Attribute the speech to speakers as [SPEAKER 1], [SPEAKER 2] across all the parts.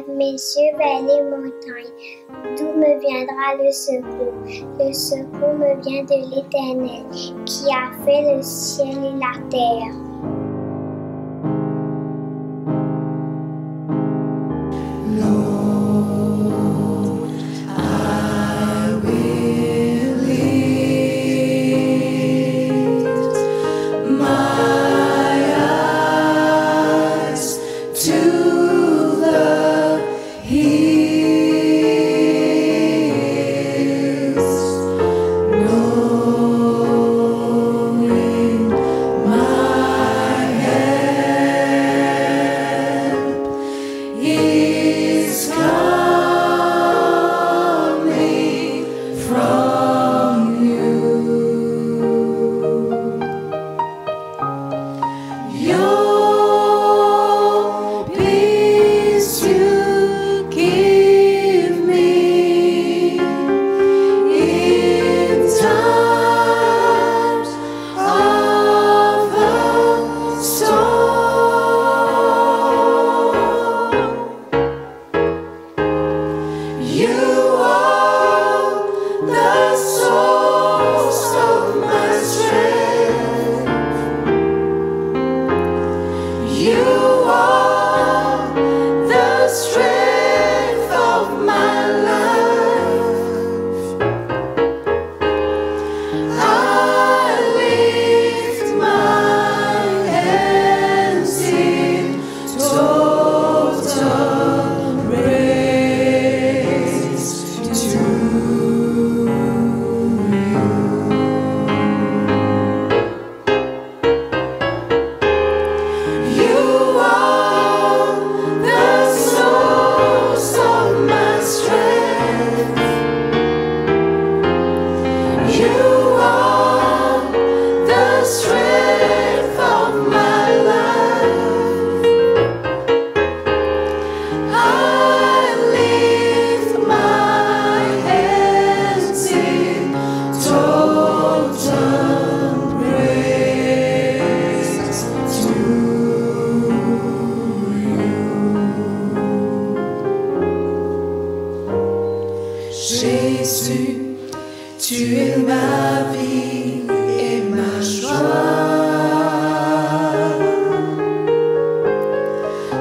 [SPEAKER 1] J'élève mes yeux vers les montagnes. D'où me viendra le secours? Le secours me vient de l'Éternel, qui a fait le ciel et la terre.
[SPEAKER 2] Jésus, tu es ma vie et ma joie.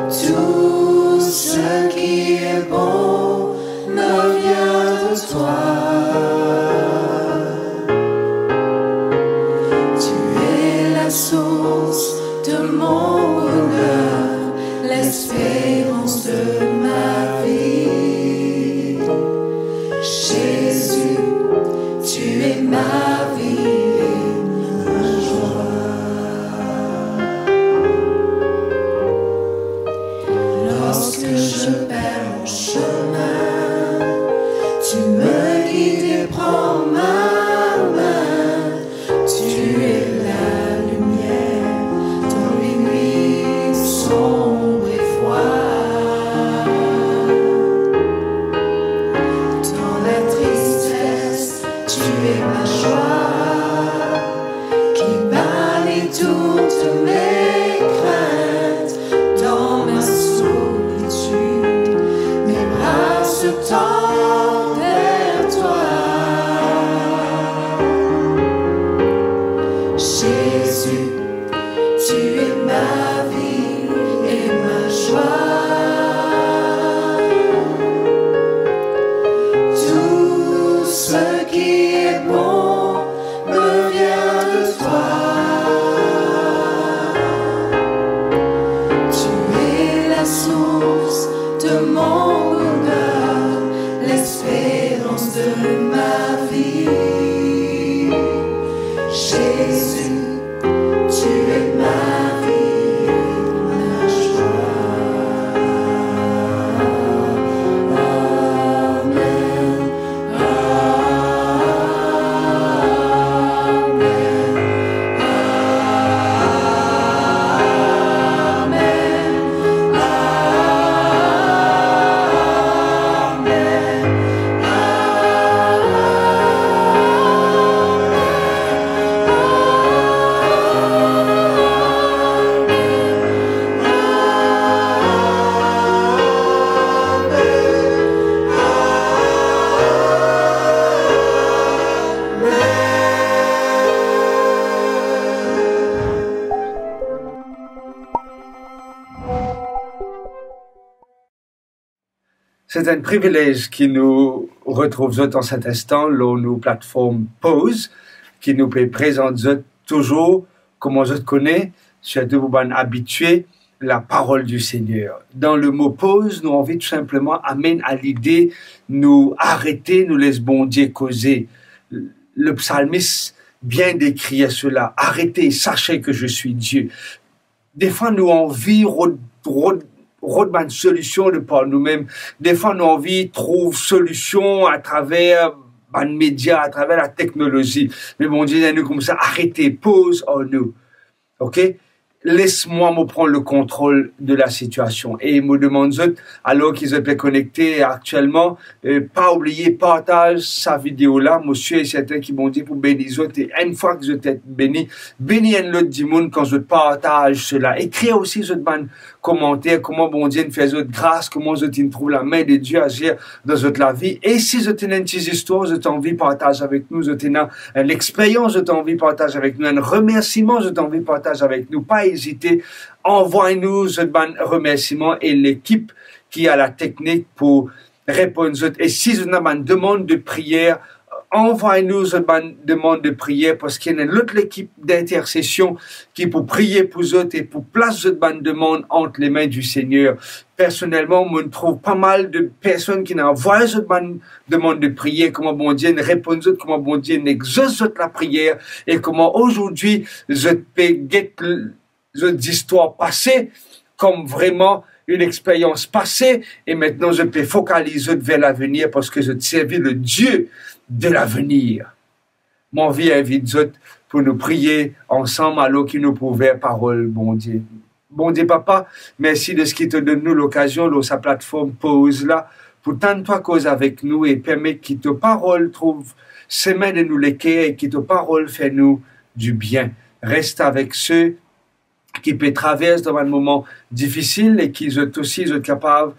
[SPEAKER 2] Tout ce qui est bon me vient de toi. Tu es la source de mon bonheur, l'espérance de ma vie. Jésus, tu es ma vie et ma joie. Lorsque je perds mon chemin, tu me guides et prends ma main. Tu es la lumière dans les nuits sombres et froides. Dans la tristesse, tu es ma joie, qui balaye toutes mes craintes. Dans ma solitude, mes bras se tendent vers toi. Jésus, tu es ma vie et ma joie. Tout ce qui est bon me vient de toi. Tu es la source de mon bonheur, l'espérance de ma vie. Jésus, tu es ma vie et ma joie. Amen. Amen.
[SPEAKER 3] C'est un privilège qui nous retrouve en cet instant, là, nos plateformes Pause, qui nous présente toujours, comme je connais, surtout vous habitués, la parole du Seigneur. Dans le mot pause, nous envie tout simplement amène à l'idée, nous arrêter, nous laisse bon Dieu causer. Le psalmiste bien décrit cela. Arrêtez, sachez que je suis Dieu. Des fois, nous envie une solution de par nous-mêmes. Des fois, nous envie trouve solution à travers les médias, à travers la technologie. Mais bon Dieu, nous comme ça, arrêtez, pause en nous. OK? Laisse-moi me prendre le contrôle de la situation. Et il me demande, alors qu'ils étaient connectés actuellement, pas oublier, partage sa vidéo là, monsieur et certains qui m'ont dit pour bénir les autres. Et une fois que je t'ai béni, bénis un autre du monde quand je partage cela. Écris aussi ce commentaire, comment bon Dieu nous fait votre grâce, comment je trouve la main de Dieu agir dans votre vie. Et si je tenais une petite histoire, je t'envie partage avec nous, je tenais une expérience, je t'envie partage avec nous, un remerciement, je t'envie partage avec nous. Pas hésiter, envoie-nous ce remerciement et l'équipe qui a la technique pour répondre. Et si vous avez une demande de prière, envoie-nous une demande de prière parce qu'il y a une autre équipe d'intercession qui pour prier pour vous et pour placer une demande entre les mains du Seigneur. Personnellement, je trouve pas mal de personnes qui envoient une demande de prière, comment bon Dieu répond, comment bon Dieu exauce la prière et comment aujourd'hui je peux get histoires passées comme vraiment une expérience passée et maintenant je peux focaliser vers l'avenir parce que je servis le Dieu de l'avenir. Mon vie invite pour nous prier ensemble alors qu'il nous pouvait parole, bon Dieu. Bon Dieu, papa, merci de ce qui te donne nous l'occasion dans sa plateforme Pause là, pour tant toi cause avec nous et permet que ta parole trouve chemin de nous l'équerre et que ta parole fait nous du bien. Reste avec ceux qui peut traverser dans un moment difficile et qui sont aussi capables,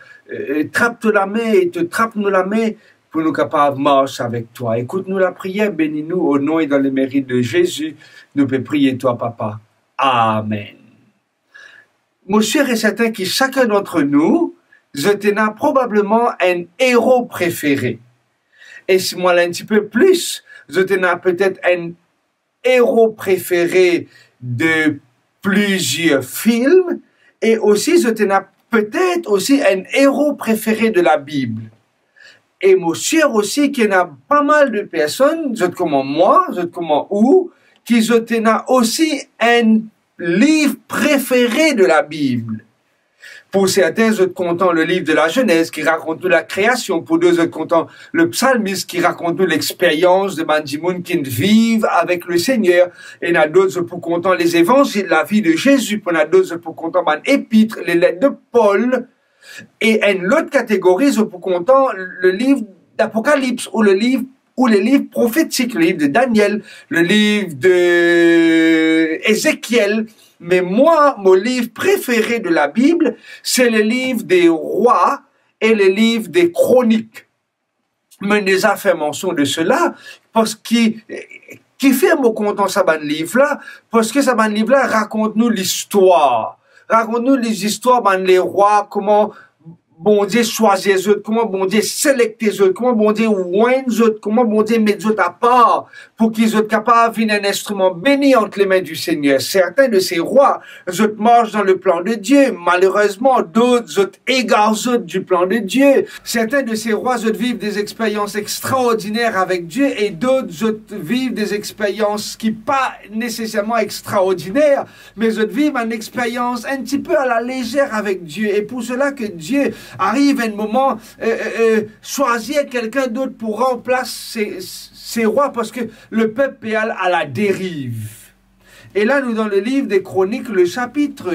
[SPEAKER 3] trappe la main et te trappe nous la main pour nous capables de marcher avec toi. Écoute-nous la prière, bénis-nous au nom et dans le mérite de Jésus. Nous pouvons prier toi, papa. Amen. Mon cher et certain que chacun d'entre nous, je tenais probablement un héros préféré. Et si moi, un petit peu plus, je tenais peut-être un héros préféré de plusieurs films et aussi je tenais peut-être aussi un héros préféré de la Bible. Et mon cher aussi qu'il y a pas mal de personnes, comme moi, comme vous, qui tenais aussi un livre préféré de la Bible. Pour certains, je content le livre de la Genèse qui raconte la création. Pour d'autres, je content le psalmiste qui raconte l'expérience de Mandimoun qui vivent avec le Seigneur. Et il y a d'autres, pour content les évangiles, la vie de Jésus. Pour d'autres, pour content épîtres, les lettres de Paul. Et une autre catégorie, je pour content le livre d'Apocalypse ou les livres prophétiques, le livre de Daniel, le livre de Ézéchiel. Mais moi, mon livre préféré de la Bible, c'est le livre des rois et le livre des chroniques. Mais nous a fait mention de cela parce qui fait mon content ça ban livre-là, parce que ça ban livre-là raconte-nous l'histoire. Raconte-nous les histoires ban les rois, comment bon Dieu choisit les autres, comment bon Dieu sélecte les autres, comment bon Dieu oint les autres, comment bon Dieu met les autres à part pour qu'ils soient capables de un instrument béni entre les mains du Seigneur. Certains de ces rois, ils marchent dans le plan de Dieu. Malheureusement, d'autres égarent du plan de Dieu. Certains de ces rois, ils vivent des expériences extraordinaires avec Dieu et d'autres vivent des expériences qui pas nécessairement extraordinaires, mais ils vivent une expérience un petit peu à la légère avec Dieu. Et pour cela que Dieu arrive à un moment, choisir quelqu'un d'autre pour remplacer ces rois parce que le peuple est à la dérive. Et là, nous, dans le livre des Chroniques, le chapitre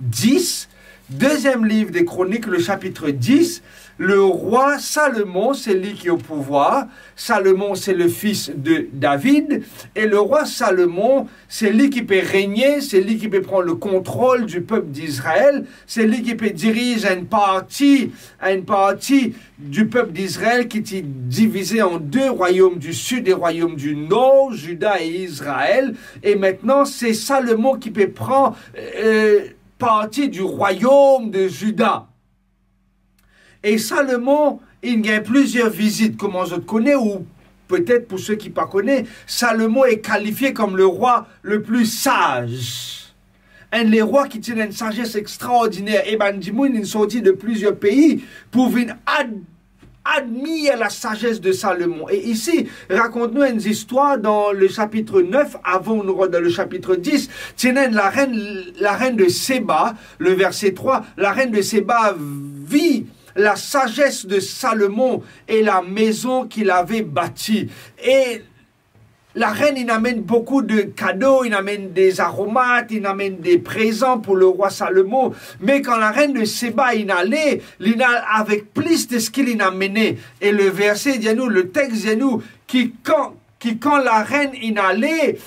[SPEAKER 3] 10, deuxième livre des Chroniques, le chapitre 10, le roi Salomon, c'est lui qui est au pouvoir. Salomon, c'est le fils de David. Et le roi Salomon, c'est lui qui peut régner, c'est lui qui peut prendre le contrôle du peuple d'Israël. C'est lui qui peut diriger une partie du peuple d'Israël qui est divisé en deux royaumes du sud et royaumes du nord, Juda et Israël. Et maintenant, c'est Salomon qui peut prendre partie du royaume de Juda. Et Salomon, il y a plusieurs visites, comme on connaît, ou peut-être pour ceux qui ne connaissent pas, Salomon est qualifié comme le roi le plus sage. Un des rois qui tient une sagesse extraordinaire. Et ben, il est sorti de plusieurs pays pour venir admire la sagesse de Salomon. Et ici, raconte-nous une histoire dans le chapitre 9, avant nous dans le chapitre 10. Tiens, la reine de Séba, le verset 3, la reine de Séba vit la sagesse de Salomon et la maison qu'il avait bâtie. Et la reine, il amène beaucoup de cadeaux, il amène des aromates, il amène des présents pour le roi Salomon. Mais quand la reine de Séba il allait avec plus de ce qu'il amené. Et le verset dit nous, le texte dit nous, quand la reine il allait,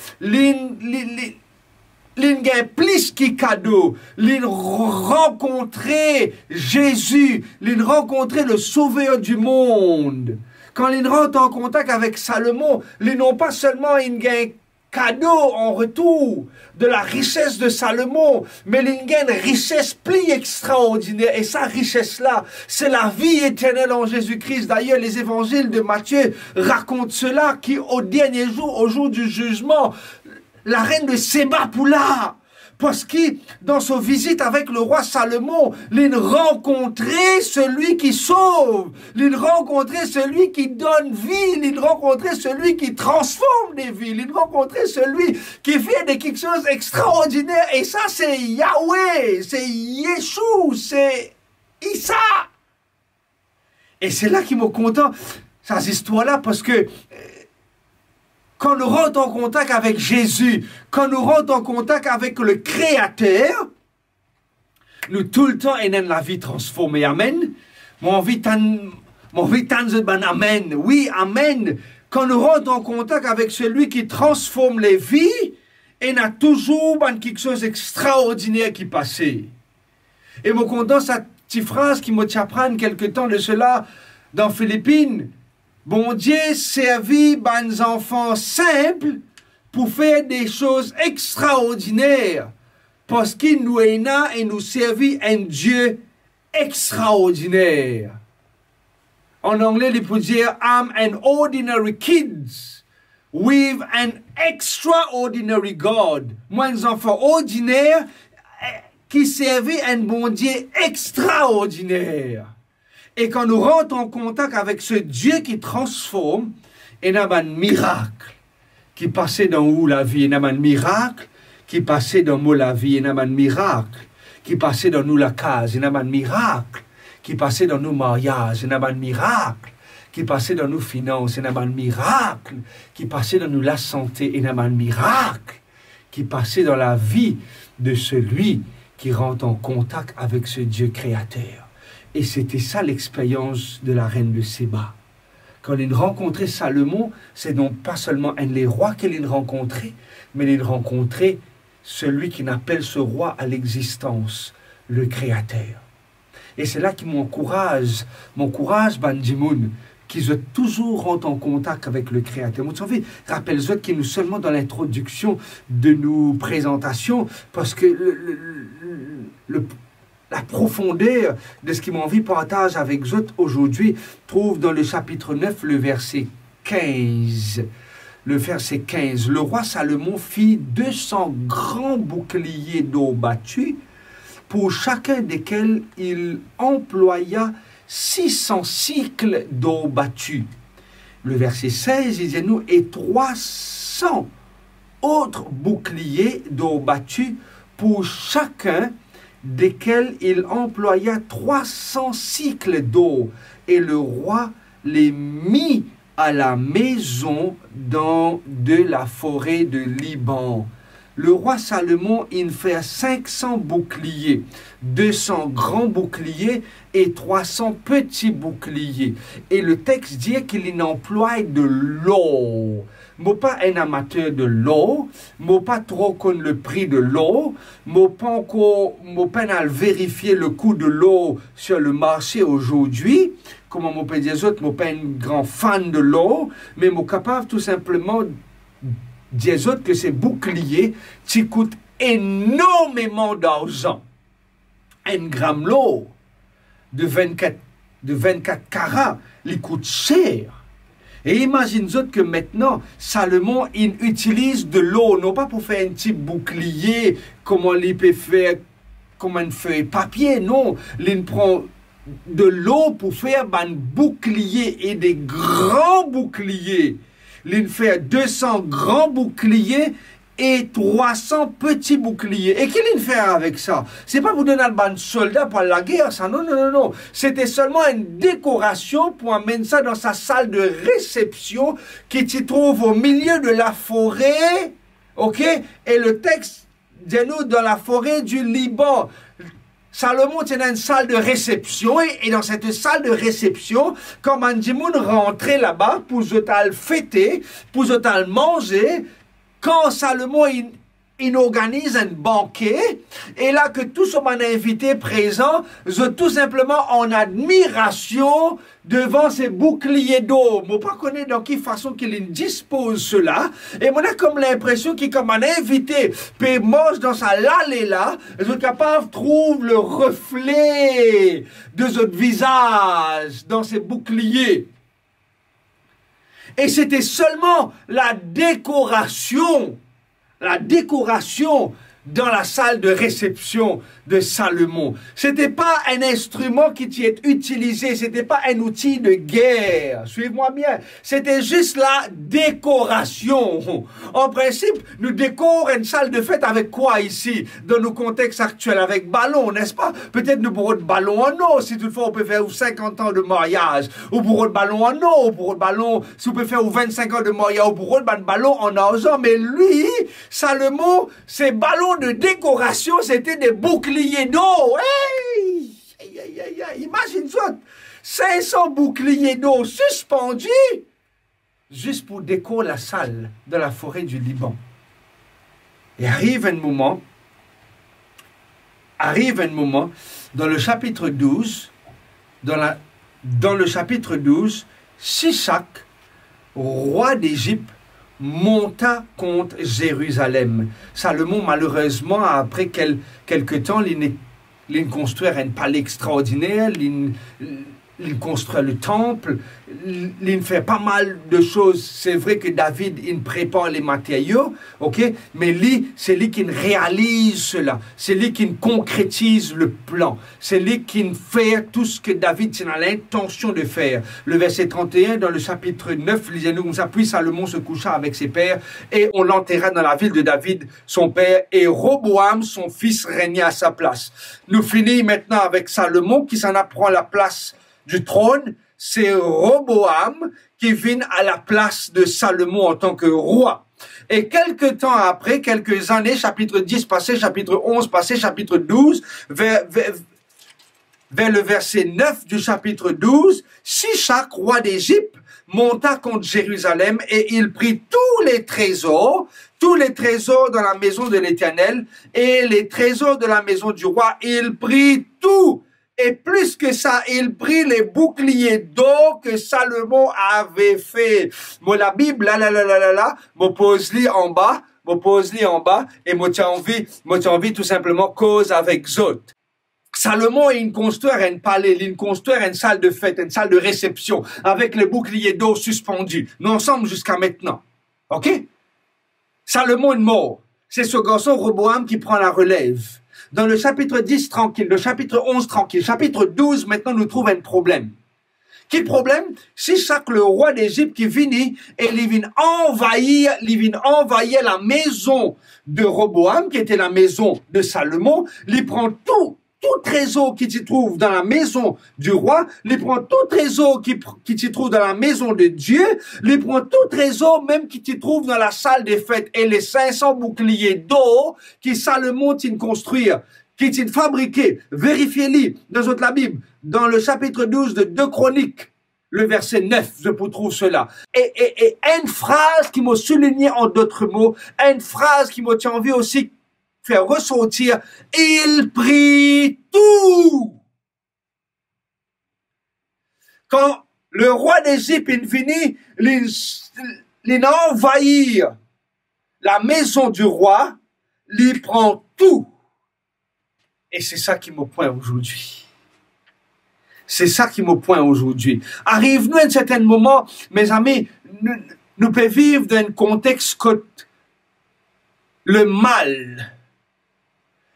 [SPEAKER 3] l'in plus qui cadeau, l'in rencontrer Jésus, l'in rencontrer le sauveur du monde. Quand ils rentrent en contact avec Salomon, ils n'ont pas seulement un cadeau en retour de la richesse de Salomon, mais ils ont une richesse plus extraordinaire. Et sa richesse-là, c'est la vie éternelle en Jésus-Christ. D'ailleurs, les évangiles de Matthieu racontent cela, qui au dernier jour, au jour du jugement, la reine de Séba Poula, parce que dans sa visite avec le roi Salomon, il rencontrait celui qui sauve, il rencontrait celui qui donne vie, il rencontrait celui qui transforme des vies, il rencontrait celui qui fait quelque chose d'extraordinaire. Et ça, c'est Yahweh, c'est Yeshua, c'est Issa. Et c'est là qu'il me content, ces histoires-là, parce que quand nous rentrons en contact avec Jésus, quand nous rentrons en contact avec le Créateur, nous tout le temps ayons la vie transformée. Amen. Mon vie amen. Oui, amen. Quand nous rentrons en contact avec celui qui transforme les vies, il y a toujours quelque chose d'extraordinaire qui passe. Et me content cette petite phrase qui m'a appris quelque temps de cela dans Philippines. Bon Dieu servit des enfants simples pour faire des choses extraordinaires. Parce qu'il nous est là et nous servit un Dieu extraordinaire. En anglais, il peut dire, I'm an ordinary kid with an extraordinary God. Moi, un enfant ordinaire qui servit un bon Dieu extraordinaire. Et quand nous rentrons en contact avec ce Dieu qui transforme, il y a un miracle qui passait dans où la vie, il y a un miracle qui passait dans nous la vie, il y a un miracle qui passait dans nous la case, il y a un miracle qui passait dans nos mariages, il y a un miracle qui passait dans nos finances, il y a un miracle qui passait dans nous la santé, il y a un miracle qui passait dans la vie de celui qui rentre en contact avec ce Dieu créateur. Et c'était ça l'expérience de la reine de Séba. Quand il rencontrait Salomon, c'est donc pas seulement un des rois qu'il rencontrait, mais il rencontrait celui qui appelle ce roi à l'existence, le Créateur. Et c'est là qui m'encourage, Bandimoun, qu'ils toujours rentrent en contact avec le Créateur. Vous savez, rappelez-vous qu'il nous seulement dans l'introduction de nos présentations, parce que la profondeur de ce qui m'a envie de partager avec vous aujourd'hui trouve dans le chapitre 9, le verset 15. Le verset 15. Le roi Salomon fit 200 grands boucliers d'eau battue, pour chacun desquels il employa 600 cycles d'eau battue. Le verset 16, il dit nous, et 300 autres boucliers d'eau battue, pour chacun desquels il employa 300 cycles d'eau, et le roi les mit à la maison de la forêt de Liban. Le roi Salomon, il fait 500 boucliers, 200 grands boucliers et 300 petits boucliers. Et le texte dit qu'il emploie de l'eau. Je ne suis pas un amateur de l'eau, je ne pas trop connaître le prix de l'eau, je ne pas vérifier le coût de l'eau sur le marché aujourd'hui. Comme je peux dire, je ne suis pas un grand fan de l'eau, mais je suis capable tout simplement de dire que ces boucliers qui coûtent énormément d'argent. Un gramme d'eau de 24 de 24 carats, il coûte cher. Et imagine-vous que maintenant, Salomon, il utilise de l'eau, non pas pour faire un petit bouclier, comme on peut faire, comme une feuille papier, non. Il prend de l'eau pour faire un bouclier et des grands boucliers. Il fait 200 grands boucliers et 300 petits boucliers. Et qu'il fait avec ça? C'est pas pour donner un soldat pour la guerre, ça. Non, non, non, non. C'était seulement une décoration pour amener ça dans sa salle de réception qui se trouve au milieu de la forêt. OK? Et le texte dit nous dans la forêt du Liban. Salomon était dans une salle de réception et dans cette salle de réception, quand Mandimoun rentrait là-bas pour se fêter, pour se manger, quand Salomon il organise un banquet, et là que tous sont invités présents, tout simplement en admiration devant ces boucliers d'eau. Je ne pas connaître dans quelle façon qu'il dispose cela, et on a comme l'impression qu'il comme un invité, puis mange dans sa allée là, ils sont capables de trouver le reflet de votre visage dans ces boucliers. Et c'était seulement la décoration dans la salle de réception de Salomon. C'était pas un instrument qui est utilisé, c'était pas un outil de guerre. Suivez-moi bien. C'était juste la décoration. En principe, nous décorons une salle de fête avec quoi ici, dans nos contextes actuels? Avec ballon, n'est-ce pas? Peut-être nous bourreaux de ballon en eau, si toutefois on peut faire 50 ans de mariage. Ou bourreaux de ballon en eau, ou bourreaux de ballon, si on peut faire 25 ans de mariage, ou bourreaux de ballon en argent. Mais lui, Salomon, ses ballons de décoration, c'était des boucliers d'eau. Hey! Imagine-toi, 500 boucliers d'eau suspendus juste pour décorer la salle de la forêt du Liban. Et arrive un moment, dans le chapitre 12, dans le chapitre 12, Shishak, roi d'Égypte, monta contre Jérusalem. Salomon, malheureusement, après quelque temps, il construit un palais extraordinaire, il construit le temple, il fait pas mal de choses. C'est vrai que David, il prépare les matériaux, ok? Mais lui, c'est lui qui réalise cela. C'est lui qui concrétise le plan. C'est lui qui fait tout ce que David a l'intention de faire. Le verset 31, dans le chapitre 9, lisez-nous comme ça. Puis Salomon se coucha avec ses pères et on l'enterra dans la ville de David, son père, et Roboam, son fils, régna à sa place. Nous finissons maintenant avec Salomon qui s'en apprend la place du trône. C'est Roboam qui vient à la place de Salomon en tant que roi. Et quelques temps après, quelques années, chapitre 10 passé, chapitre 11 passé, chapitre 12, vers le verset 9 du chapitre 12, Shishak, roi d'Égypte, monta contre Jérusalem et il prit tous les trésors dans la maison de l'Éternel et les trésors de la maison du roi. Il prit tout. Et plus que ça, il prit les boucliers d'eau que Salomon avait fait. Moi, la Bible, me pose-li en bas, et moi, tu as envie tout simplement cause avec Zot. Salomon, il construit un palais, il construit une salle de fête, une salle de réception, avec les boucliers d'eau suspendus. Nous ensemble jusqu'à maintenant. OK? Salomon est mort. C'est ce garçon Roboam qui prend la relève. Dans le chapitre 10, tranquille. Le chapitre 11, tranquille. Chapitre 12, maintenant, nous trouvons un problème. Quel problème? Shishak, le roi d'Égypte, qui vient et il vient envahir la maison de Roboam, qui était la maison de Salomon. Il prend tout trésor qui s'y trouve dans la maison du roi, il prend tout trésor qui s'y trouve dans la maison de Dieu, il prend tout trésor même qui s'y trouve dans la salle des fêtes et les 500 boucliers d'eau qui Salomon t'a construit, qui t'a fabriqué. Vérifiez-les dans la Bible, dans le chapitre 12 de 2 Chroniques, le verset 9, je vous trouve cela. Et une phrase qui m'a souligné en d'autres mots, une phrase qui m'a envie aussi faire ressortir, il prit tout. Quand le roi d'Égypte est venu, il envahit la maison du roi, il prend tout. Et c'est ça qui me pointe aujourd'hui. C'est ça qui me pointe aujourd'hui. Arrive-nous à un certain moment, mes amis, nous pouvons vivre dans un contexte que le mal,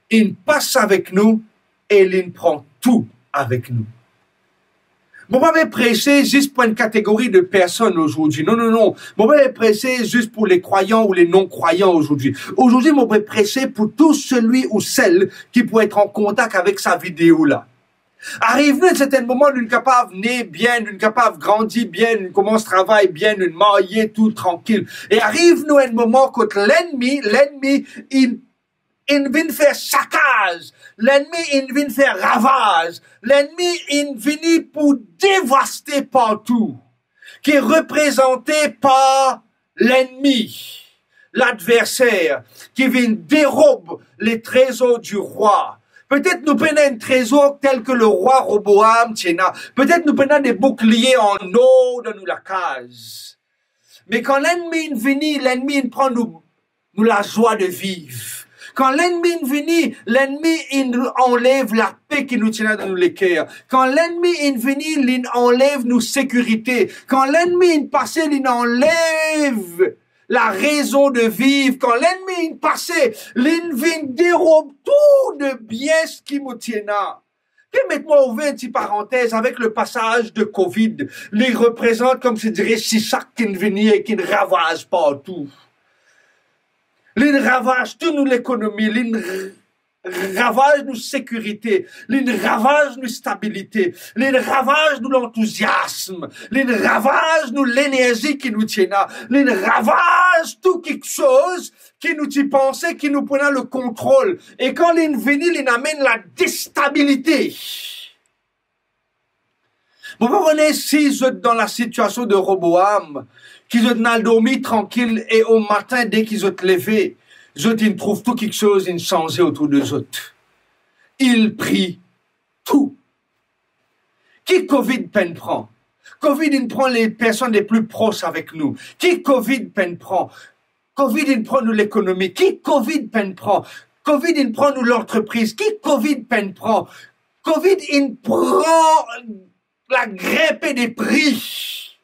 [SPEAKER 3] il passe avec nous et il prend tout avec nous. Je ne vais pas prêcher juste pour une catégorie de personnes aujourd'hui. Non, non, non. Je ne vais pas prêcher juste pour les croyants ou les non-croyants aujourd'hui. Aujourd'hui, je vais prêcher pour tout celui ou celle qui pourrait être en contact avec sa vidéo là. Arrive-nous à un certain moment, nous sommes capables de venir bien, nous sommes capables de grandir bien, nous commençons à travailler bien, nous marier tout tranquille. Et arrive-nous à un moment que l'ennemi, il vient faire saccage. L'ennemi, il vient faire ravage. L'ennemi, il vient pour dévaster partout. Qui est représenté par l'ennemi, l'adversaire, qui vient dérober les trésors du roi. Peut-être nous prenons un trésor tel que le roi Roboam tiena. Peut-être nous prenons des boucliers en eau dans la case. Mais quand l'ennemi vient, l'ennemi prend nous la joie de vivre. Quand l'ennemi vient, l'ennemi enlève la paix qui nous tient dans les cœurs. Quand l'ennemi vient, il enlève nos sécurités. Quand l'ennemi passe, il enlève la raison de vivre. Quand l'ennemi passe, il vient dérobe tout de bien ce qui nous tient. Permettez-moi ouvrir une petite parenthèse avec le passage de Covid. Il représente, comme je dirais, si ça qui vient et qui ravage partout. Il ravage toute l'économie, il ravage nos sécurité, il ravage nos stabilité, il ravage nous l'enthousiasme, il ravage nous l'énergie qui nous tient là, il ravage tout quelque chose qui nous dit penser, qui nous prend le contrôle. Et quand il vient, il amène la déstabilité. Vous comprenez, si vous êtes dans la situation de Roboam, qu'ils ont dormi tranquille et au matin, dès qu'ils ont levé, ils trouvent tout quelque chose, ils changent autour d'eux autres. Ils prient tout. Qui Covid peine prend? Covid, il prend les personnes les plus proches avec nous. Qui Covid peine prend? Covid, il prend nous l'économie. Qui Covid peine prend? Covid, il prend nous l'entreprise. Qui Covid peine prend? Covid, il prend la grippe des prix.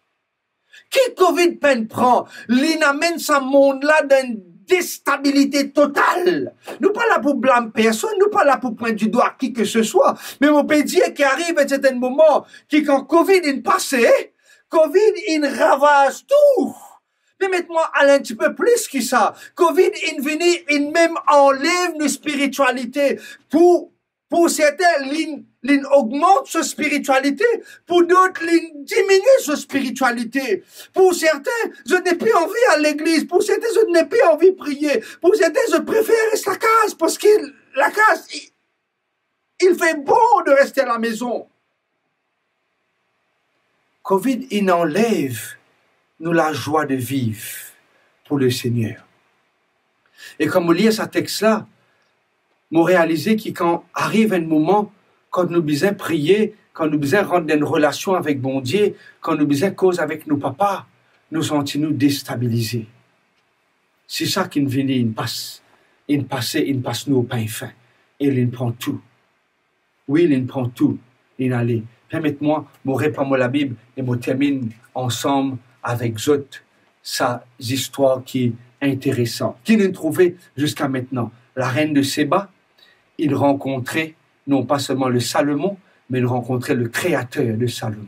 [SPEAKER 3] Qui Covid peine prend? Il amène ce monde-là dans une déstabilité totale. Nous pas là pour blâmer personne, nous pas là pour pointer du doigt à qui que ce soit. Mais on peut dire qu'il arrive à un certain moment, qui quand Covid est passé, Covid il ravage tout. Mais mettez-moi un petit peu plus que ça. Covid il vient, il même enlève nos spiritualités. Pour certains, il augmente sa spiritualité. Pour d'autres, il diminue sa spiritualité. Pour certains, je n'ai plus envie à l'église. Pour certains, je n'ai plus envie de prier. Pour certains, je préfère rester à la case parce que la case, il fait beau de rester à la maison. Covid, il enlève nous la joie de vivre pour le Seigneur. Et comme on lit ce texte-là, nous réalisons que quand arrive un moment, quand nous besoin prier, quand nous besoin rendre une relation avec bon Dieu, quand nous besoin cause avec nos papas, nous sentons-nous déstabilisés. C'est ça qui nous vient, il passe nous au pain fin. Et il prend tout. Oui, il prend tout. Il allait. Permettez-moi, je réponds la Bible et je termine ensemble avec autres sa histoire qui est intéressante. Qui nous trouvait jusqu'à maintenant? La reine de Séba, il rencontrait non pas seulement le Salomon, mais il rencontrait le créateur de Salomon.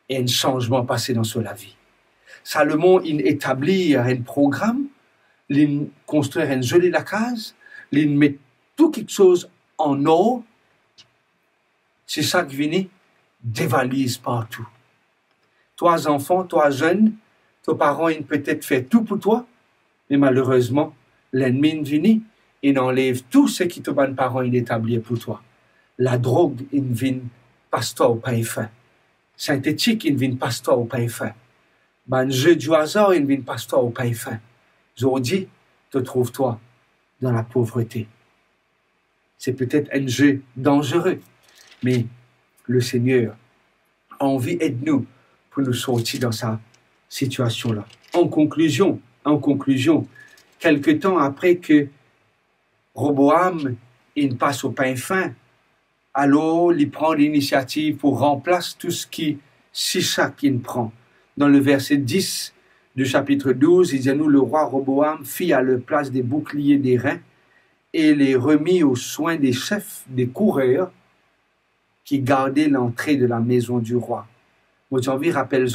[SPEAKER 3] Et un changement passé dans sa vie. Salomon, il établit un programme, il construit une jolie la case, il met tout quelque chose en or. C'est ça qui vient dévalise partout. Toi, enfant, toi, jeune, tes parents, ils peut-être fait tout pour toi, mais malheureusement, l'ennemi vient. Il enlève tout ce qui te bonne parents il établit pour toi. La drogue, il vient pasteur au pain fin. Synthétique, il vient pasteur au pain fin. Ben, jeu du hasard, il vient pasteur au pain fin. Aujourd'hui, te trouves-toi dans la pauvreté. C'est peut-être un jeu dangereux, mais le Seigneur a envie d'aide-nous pour nous sortir dans sa situation-là. En conclusion, quelque temps après que Roboam, il passe au pain fin alors il prend l'initiative pour remplacer tout ce qui Shishak il prend. Dans le verset 10 du chapitre 12, il dit nous, le roi Roboam fit à la place des boucliers des reins et les remit aux soins des chefs des coureurs qui gardaient l'entrée de la maison du roi. Moi, j'ai envie de rappeler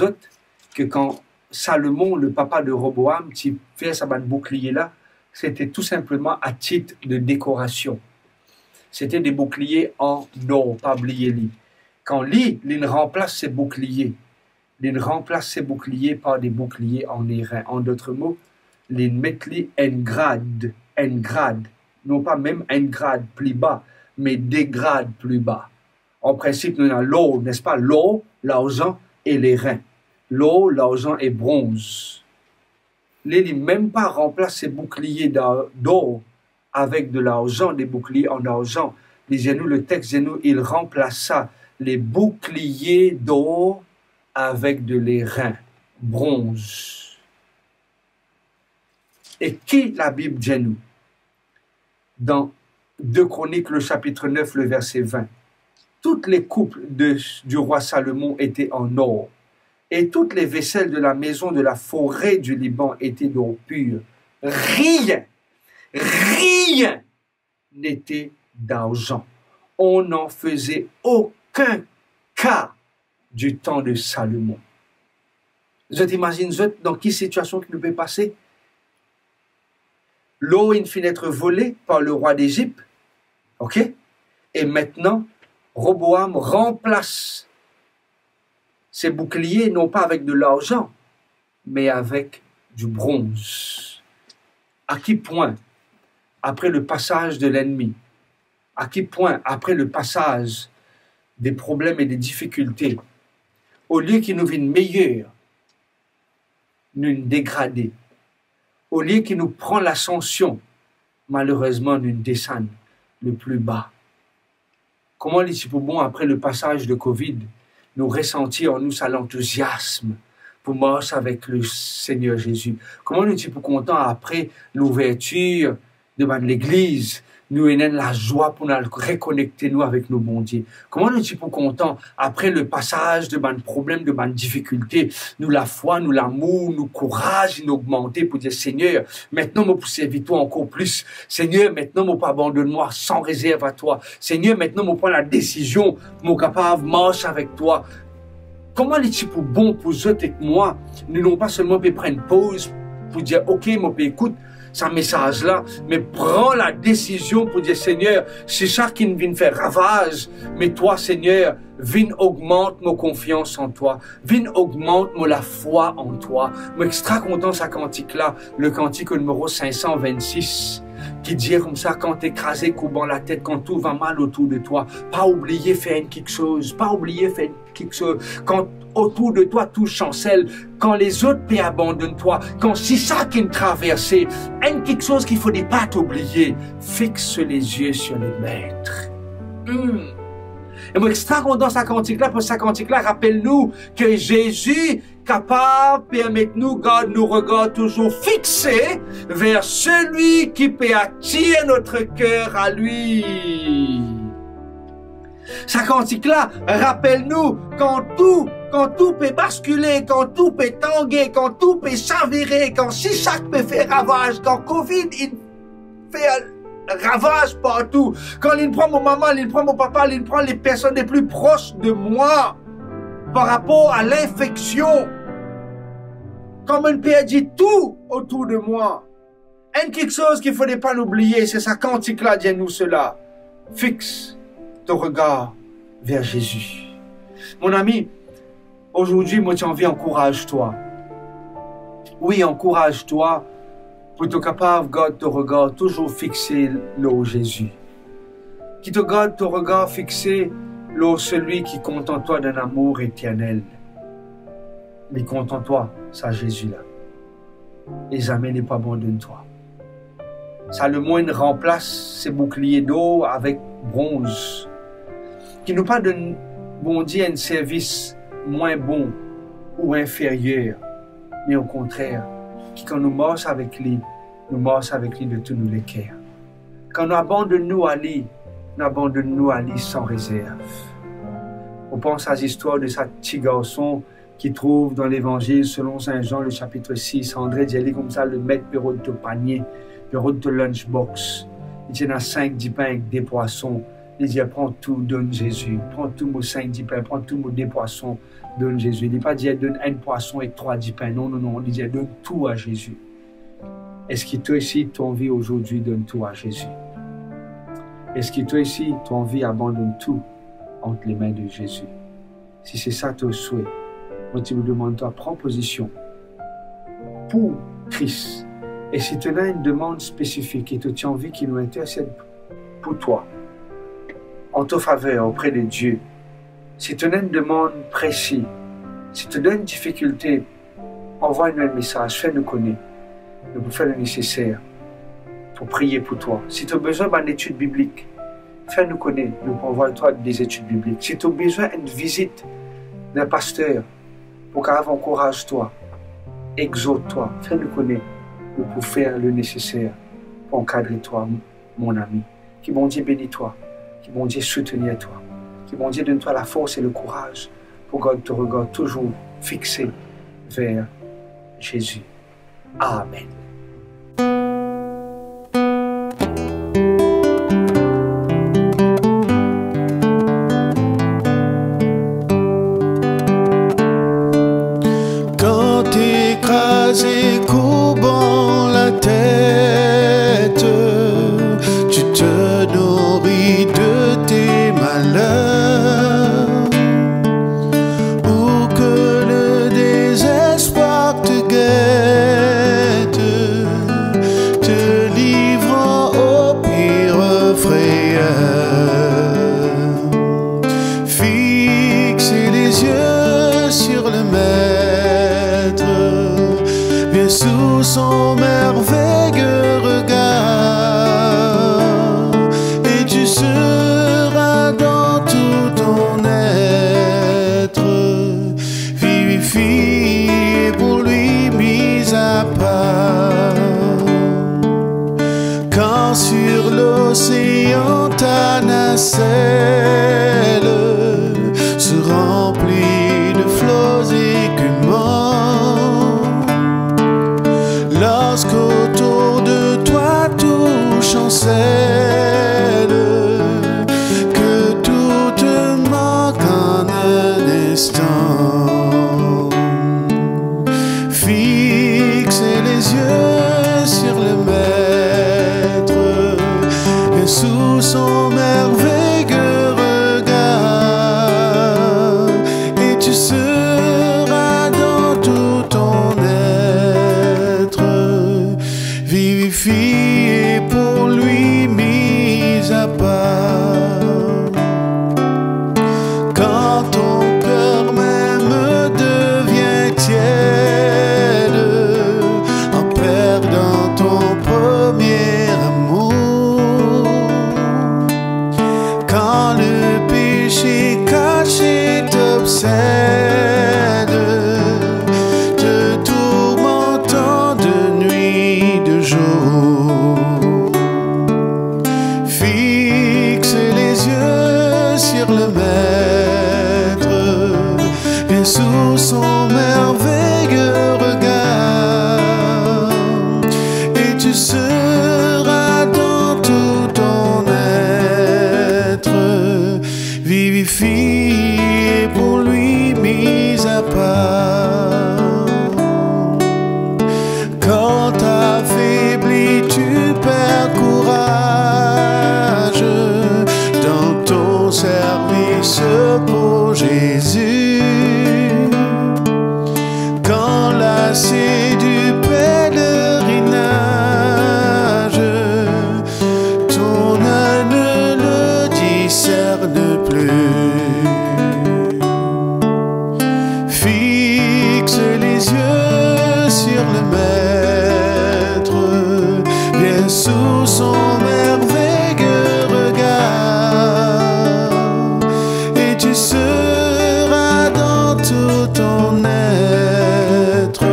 [SPEAKER 3] que quand Salomon, le papa de Roboam, fait sa bouclier-là, c'était tout simplement à titre de décoration. C'était des boucliers en or, pas oublier. Quand il remplace ses boucliers, il remplace ses boucliers par des boucliers en airain. En d'autres mots, il met en grade, non pas même un grade plus bas, mais des grades plus bas. En principe, nous avons l'or, n'est-ce pas? L'or, l'argent et les reins. L'or, l'argent et bronze. Il n'a même pas remplacé ses boucliers d'or avec de l'argent, des boucliers en argent. Lisez-nous le texte, il remplaça les boucliers d'or avec de l'airain, bronze. Et qui la Bible dit nous? Dans 2 Chroniques, le chapitre 9, le verset 20. Toutes les coupes du roi Salomon étaient en or, et toutes les vaisselles de la maison de la forêt du Liban étaient d'or pur. Rien n'était d'argent. On n'en faisait aucun cas du temps de Salomon. Vous imaginez dans quelle situation qui nous peut passer? L'eau finit d'être volée par le roi d'Égypte, ok? Et maintenant, Roboam remplace ses boucliers non pas avec de l'argent, mais avec du bronze. À quel point, après le passage de l'ennemi, à quel point, après le passage des problèmes et des difficultés, au lieu qu'il nous vienne meilleur, nous dégrader. Au lieu qu'il nous prend l'ascension, malheureusement, nous descend le plus bas. Comment est-ce bon, après le passage de Covid, nous ressentir en nous ça l'enthousiasme pour marcher avec le Seigneur Jésus? Comment nous sommes contents après l'ouverture de l'église, nous avons la joie pour nous reconnecter nous avec nos bons dieux? Comment nous sommes contents après le passage de problèmes, de difficultés, nous la foi, nous l'amour, nous courage, nous augmenter pour dire Seigneur, maintenant moi pour servir toi encore plus. Seigneur, maintenant moi pas abandonne-moi sans réserve à toi. Seigneur, maintenant moi prends la décision, moi capable marche avec toi. Comment les types bon pour eux et moi, nous n'avons pas seulement pu prendre une pause pour dire ok, moi écoute ce message-là, mais prends la décision pour dire Seigneur, c'est ça qui vient faire ravage, mais toi Seigneur, viens augmente mon confiance en toi, viens augmente mon la foi en toi. Moi extra content ce cantique-là, le cantique numéro 526, qui dit comme ça, quand t'es écrasé, courbant la tête, quand tout va mal autour de toi, pas oublier faire quelque chose, pas oublier faire quelque chose, quand autour de toi tout chancelle, quand les autres pays abandonnent toi, quand c'est ça qui est traversé, quelque chose qu'il ne faut pas t'oublier, fixe les yeux sur le maître. Et moi, extra content ce cantique-là, pour ce cantique-là, rappelle-nous que Jésus capable de permettre-nous, garde nos regards toujours fixés vers celui qui peut attirer notre cœur à lui. Ce cantique-là, rappelle-nous quand tout peut basculer, quand tout peut tanguer, quand tout peut chavirer, quand Shishak peut faire ravage, quand Covid il fait ravage partout, quand il prend mon maman, il prend mon papa, il prend les personnes les plus proches de moi par rapport à l'infection, comme on perdit tout autour de moi. Et quelque chose qu'il ne faudrait pas l'oublier, c'est ce cantique-là, dis-nous cela. Fixe ton regard vers Jésus. Mon ami, aujourd'hui, moi, j'ai envie encourage-toi. Oui, encourage-toi pour être capable de garder ton regard toujours fixé là Jésus. Qui te garde ton regard fixé là celui qui compte en toi d'un amour éternel. Mais compte en toi, ça Jésus-là. Et jamais n'est pas abandonne toi. Salomon remplace ses boucliers d'eau avec bronze. Qui nous pas donne, bon Dieu, un service moins bon ou inférieur, mais au contraire, qui quand nous marchons avec lui de tous nos cœurs. Quand nous abandonnons à lui, Abandonne-nous à lui sans réserve. On pense à l'histoire de ce petit garçon qui trouve dans l'évangile selon Saint Jean le chapitre 6. André dit comme ça, le maître bureau de ton panier, bureau de ton lunchbox. Il tient à 5-10 pains avec des poissons. Il dit, prends tout, donne Jésus. Prends tout, mon 5-10 pains, prends tout, mon 10 poissons, donne Jésus. Il ne dit pas, donne un poisson et 3-10 pains. Non, non, non. Il dit, donne tout à Jésus. Est-ce que toi ici, ton vie aujourd'hui, donne tout à Jésus? Est-ce que toi ici, ton vie abandonne tout entre les mains de Jésus? Si c'est ça ton souhait, moi tu me demandes, toi, prends position pour Christ. Et si tu as une demande spécifique et tu as envie qu'il nous intercède pour toi, en ta faveur auprès de Dieu, si tu as une demande précise, si tu as une difficulté, envoie-nous un message, fais-nous connaître. Nous pouvons faire le nécessaire pour prier pour toi. Si tu as besoin d'une étude biblique, fais-nous connaître. Nous pouvons envoyer toi des études bibliques. Si tu as besoin d'une visite d'un pasteur pour qu'il encourage-toi, exhorte-toi, fais-nous connaître. Nous pouvons faire le nécessaire pour encadrer toi, mon ami. Que bon Dieu bénisse toi. Que bon Dieu soutenir toi. Que bon Dieu donne-toi la force et le courage pour garder ton regard toujours fixé vers Jésus. Amen.
[SPEAKER 2] Quand écrasé, courbant la tête, tu te nourris de tes malheurs, ou que le désespoir te guette, te livrant au pire frayeur. Fixez les yeux sur le Maître, bien sous son merveilleux regard, et tu seras dans tout ton être vivifié, pour lui mis à part. Quand sur l'océan ta nacelle se remplit de flots écumants, lorsqu'autour de toi tout chancelle, que tout te manque en un instant, fixez les yeux sur le Maître, et sous son merveilleux regard, et tu seras dans tout ton être vivifié, pour lui mis à part. Quand ton cœur même devient tiède, en perdant ton premier amour, quand le péché caché t'obsède, te tourmentant de nuit, de jour, fixe les yeux sur le Maître, et sous son merveilleux regard, et tu seras dans tout ton être vivifié, pour lui mis à part. Quand affaibli tu perds courage dans ton service pour Jésus, quand lassé du pèlerinage, ton âne ne le discerne plus, fixe les yeux sur le Maître, bien sous son merveilleux regard, et tu seras dans tout ton être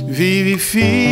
[SPEAKER 2] vivifié,